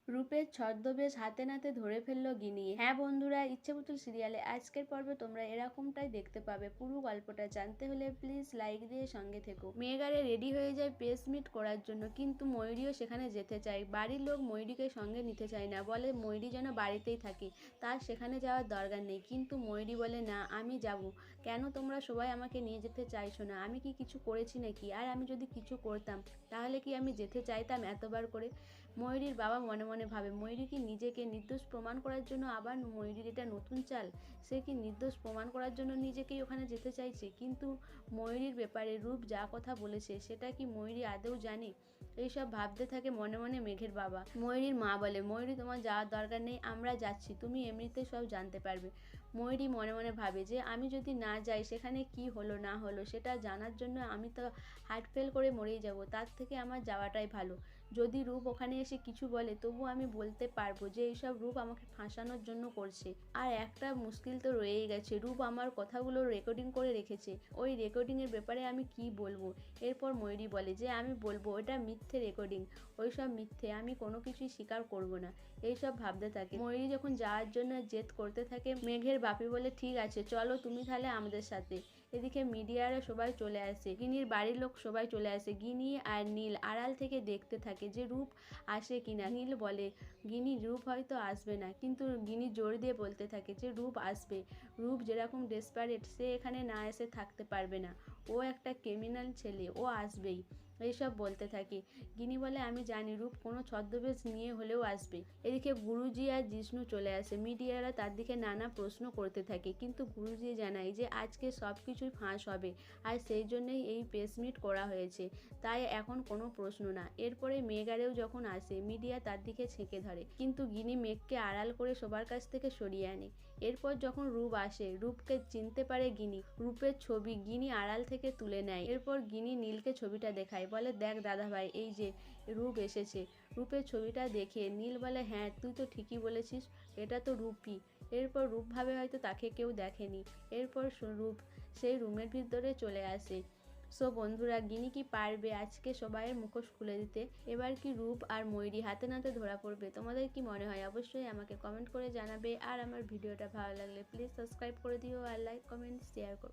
রূপের ছদ্মবেশ হাতে নাতে ধরে ফেললো গিনি। হ্যাঁ বন্ধুরা, ইচ্ছেপুতুল সিরিয়ালে আজকের পর্বে তোমরা এরকমটাই দেখতে পাবে। পুরো গল্পটা জানতে হলে প্লিজ লাইক দিয়ে সঙ্গে থেকো। মেঘারে রেডি হয়ে যায় প্রেস মিট করার জন্য, কিন্তু ময়ূরীও সেখানে যেতে চায়। বাড়ির লোক ময়ূরীকে সঙ্গে নিতে চায় না, বলে ময়ূরী যেন বাড়িতেই থাকে, তার সেখানে যাওয়ার দরকার নেই। কিন্তু ময়ূরী বলে না, আমি যাব। কেন তোমরা সবাই আমাকে নিয়ে যেতে চাইছো না? আমি কি কিছু করেছি নাকি? আর আমি যদি কিছু করতাম তাহলে কি আমি যেতে চাইতাম এতবার করে? ময়ূরীর বাবা মনে মনে ভাবে, ময়ূরী কি নিজেকে নির্দোষ প্রমাণ করার জন্য আবার ময়ূরীর এটা নতুন চাল? সে কি নির্দোষ প্রমাণ করার জন্য নিজেকেই ওখানে যেতে চাইছে? কিন্তু ময়ূরীর ব্যাপারে রূপ যা কথা বলেছে সেটা কি ময়ূরী আদৌ জানে? এইসব ভাবতে থাকে মনে মনে মেঘের বাবা। ময়ূরীর মা বলে, ময়ূরী তোমার যাওয়ার দরকার নেই, আমরা যাচ্ছি, তুমি এমনিতে সব জানতে পারবে। ময়ূরী মনে মনে ভাবে যে আমি যদি না যাই সেখানে কি হলো না হলো সেটা জানার জন্য আমি তো হার্ট ফেল করে মরেই যাব, তার থেকে আমার যাওয়াটাই ভালো। যদি রূপ ওখানে এসে কিছু বলে তবু আমি বলতে পারবো যে এইসব রূপ আমাকে ফাঁসানোর জন্য করছে। আর একটা মুশকিল তো রয়েই গেছে, রূপ আমার কথাগুলো রেকর্ডিং করে রেখেছে, ওই রেকর্ডিংয়ের ব্যাপারে আমি কি বলবো? এরপর ময়ূরী বলে যে আমি বলবো ওটা মিথ্যে রেকর্ডিং, ওইসব মিথ্যে, আমি কোনো কিছুই স্বীকার করব না। এইসব ভাবতে থাকে। ময়ূরী যখন যাওয়ার জন্য জেদ করতে থাকে, মেঘের বাপি বলে ঠিক আছে চলো তুমি তাহলে আমাদের সাথে। এদিকে মিডিয়ারা সবাই চলে আসে, গিনির বাড়ির লোক সবাই চলে আসে। গিনি আর নীল আড়াল থেকে দেখতে থাকে যে রূপ আসে কিনা। নীল বলে গিনি রূপ হয়তো আসবে না, কিন্তু গিনি জোর দিয়ে বলতে থাকে যে রূপ আসবে। রূপ যেরকম ডেসপারেট, সে এখানে না এসে থাকতে পারবে না, ও একটা ক্রিমিনাল ছেলে, ও আসবেই। এইসব বলতে থাকে। গিনি বলে আমি জানি রূপ কোনো ছদ্মবেশ নিয়ে হলেও আসবে। এদিকে গুরুজি আর জিষ্ণু চলে আসে, মিডিয়ারা তার দিকে নানা প্রশ্ন করতে থাকে, কিন্তু গুরুজি জানায় যে আজকে সব কিছুই ফাঁস হবে, আর সেই জন্যই এই প্রেস মিট করা হয়েছে, তাই এখন কোনো প্রশ্ন না। এরপরে মেঘারেও যখন আসে, মিডিয়া তার দিকে ছেঁকে ধরে, কিন্তু গিনি মেঘকে আড়াল করে সবার কাছ থেকে সরিয়ে আনে। এরপর যখন রূপ আসে, রূপকে চিনতে পারে গিনি, রূপের ছবি গিনি আড়াল থেকে তুলে নেয়। এরপর গিনি নীলকে ছবিটা দেখায়, বলে দেখ দাদাভাই, এই যে রূপ এসেছে। রূপের ছবিটা দেখে নীল বলে হ্যাঁ তুই তো ঠিকই বলেছিস, এটা তো রূপই। এরপর রূপ ভাবে হয়তো তাকে কেউ দেখেনি। এরপর রূপ সেই রুমের ভিতরে চলে আসে। সো বন্ধুরা, গিনি কি পারবে আজকে সবাইয়ের মুখোশ খুলে দিতে? এবার কি রূপ আর ময়ূরী হাতে নাতে ধরা পড়বে? তোমাদের কি মনে হয় অবশ্যই আমাকে কমেন্ট করে জানাবে। আর আমার ভিডিওটা ভালো লাগলে প্লিজ সাবস্ক্রাইব করে দিও, আর লাইক কমেন্ট শেয়ার করো।